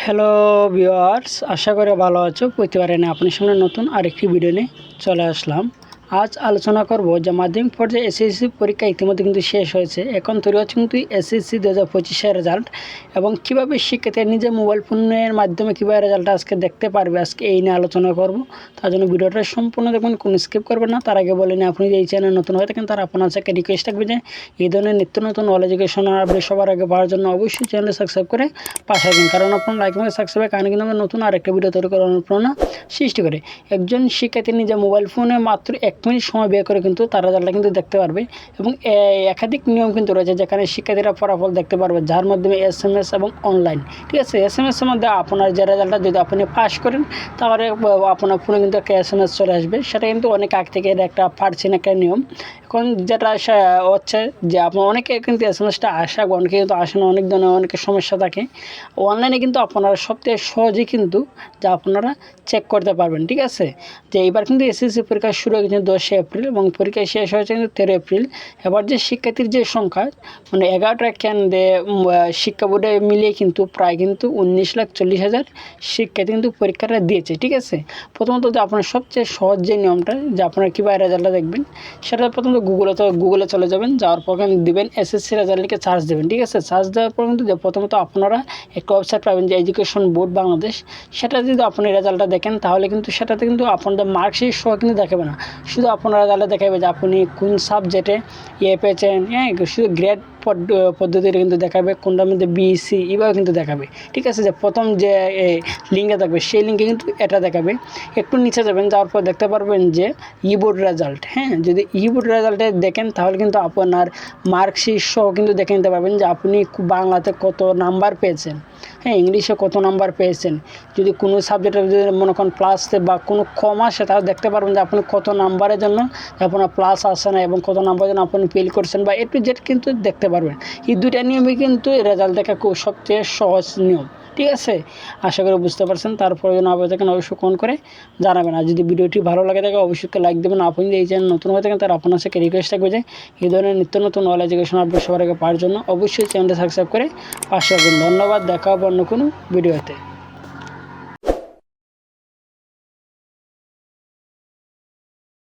Hello viewers, আশা করি ভালো আছো। প্রতিবারে না আপনার সামনে নতুন আরেকটি ভিডিও নিয়ে চলে আসলাম। আজ আলোচনা করব যে মাধ্যমিক পর্যায়ে এসএসসি পরীক্ষা ইতিমধ্যে কিন্তু শেষ হয়েছে। এখন তৈরি হচ্ছে কিন্তু এসএসসি 2025-এর রেজাল্ট এবং কীভাবে শিক্ষার্থীরা নিজের মোবাইল ফোনের মাধ্যমে কীভাবে রেজাল্টটা আজকে দেখতে পারবে, আজকে এই নিয়ে আলোচনা করব। তার জন্য ভিডিওটা সম্পূর্ণ দেখবেন, কোনো স্কিপ করবেন না। তার আগে বলে নিই, আপনি যে এই চ্যানেল নতুন হয়ে থাকেন তার আপনার কাছে রিকোয়েস্ট থাকবে যে এই ধরনের নিত্য নতুন অল এডুকেশন আপডেট সবার আগে পাওয়ার জন্য অবশ্যই চ্যানেল সাবস্ক্রাইব করে পাশে থাকুন। কারণ আপনার লাইক এবং সাবস্ক্রাইবের কারণে কিন্তু আমরা নতুন আরেকটা ভিডিও তৈরি করার অনুপ্রেরণা সৃষ্টি করে। একজন শিক্ষার্থী নিজের মোবাইল ফোনে মাত্র 1 মিনিট সময় ব্যয় করে কিন্তু তার রেজাল্টটা কিন্তু দেখতে পারবে এবং একাধিক নিয়ম কিন্তু রয়েছে যেখানে শিক্ষার্থীরা ফলাফল দেখতে পারবে, যার মাধ্যমে SMS এবং অনলাইন। ঠিক আছে, SMS এর মধ্যে আপনার যে রেজাল্টটা যদি আপনি পাস করেন তাহলে আপনার ফোনে কিন্তু একটা SMS চলে আসবে। সেটা কিন্তু অনেক আগ থেকে একটা প্রাচীন একটা নিয়ম। এখন যেটা হচ্ছে যে আপনার অনেকে কিন্তু SMSটা আসে, অনেকে কিন্তু আসে না, অনেক ধরনের অনেকের সমস্যা থাকে। অনলাইনে কিন্তু আপনারা সবথেকে সহজেই কিন্তু যা আপনারা চেক করতে পারবেন। ঠিক আছে, যে এবার কিন্তু এসএসসি পরীক্ষা শুরু হয়েছে 10 এপ্রিল এবং পরীক্ষা শেষ হয়েছে কিন্তু 13 এপ্রিল। এবার যে শিক্ষার্থীর যে সংখ্যা মানে 11টা কেন্দ্রে শিক্ষা বোর্ডে মিলিয়ে কিন্তু প্রায় কিন্তু 19,40,000 শিক্ষার্থী কিন্তু পরীক্ষাটা দিয়েছে। ঠিক আছে, প্রথমত যে আপনার সবচেয়ে সহজ যে নিয়মটা যে আপনারা কীভাবে রেজাল্টটা দেখবেন, সেটা প্রথমত গুগলে চলে যাবেন। যাওয়ার পর দিবেন এসএসসি রেজাল্ট লিখে সার্চ দেবেন। ঠিক আছে, সার্চ দেওয়ার পর কিন্তু প্রথমত আপনারা একটা ওয়েবসাইট পাবেন যে এডুকেশন বোর্ড বাংলাদেশ। সেটা যদি আপনি রেজাল্টটা দেখেন তাহলে কিন্তু সেটাতে কিন্তু আপনাদের মার্কশিট সহ কিন্তু দেখাবে না, শুধু আপনারা রেজাল্টে দেখাবে যে আপনি কোন সাবজেক্টে পেয়েছেন। হ্যাঁ, শুধু গ্রেড পদ্ধতিতে কিন্তু দেখাবে, কোনটার মধ্যে BC এভাবে কিন্তু দেখাবে। ঠিক আছে, যে প্রথম যে লিঙ্কে থাকবে সেই লিঙ্কে কিন্তু এটা দেখাবে। একটু নিচে যাবেন, যাওয়ার পর দেখতে পারবেন যে বোর্ড রেজাল্ট। হ্যাঁ, যদি বোর্ড রেজাল্টে দেখেন তাহলে কিন্তু আপনার মার্কশিট সহ কিন্তু দেখে নিতে পারবেন যে আপনি বাংলাতে কত নাম্বার পেয়েছেন, হ্যাঁ ইংলিশে কত নাম্বার পেয়েছেন। যদি কোনো সাবজেক্টে যদি মনে করেন প্লাস বা কোনো কম আসে তাহলে দেখতে পারবেন যে আপনি কত নাম্বারের জন্য আপনার প্লাস আসে না এবং কত নাম্বারের জন্য আপনি ফেল করছেন বা A to Z কিন্তু দেখতে পারবেন। এই দুইটা নিয়মই কিন্তু রেজাল্ট দেখা সবচেয়ে সহজ নিয়ম। ঠিক আছে, আশা করি বুঝতে পারছেন। তারপরে যেন আপনি থাকেন অবশ্যই কমেন্ট করে জানাবেন। আর যদি ভিডিওটি ভালো লাগে থাকে অবশ্যই লাইক দেবেন। আপনি যদি এই চ্যানেল নতুন হয়ে থাকেন তার আপনার সাথে রিকোয়েস্ট থাকবে যে এই ধরনের নিত্য নতুন অল এডুকেশন আপডেট সবার আগে পাওয়ার জন্য অবশ্যই চ্যানেলটা সাবস্ক্রাইব করে পাশে থাকুন। ধন্যবাদ, দেখা হবে অন্য কোনো ভিডিওতে।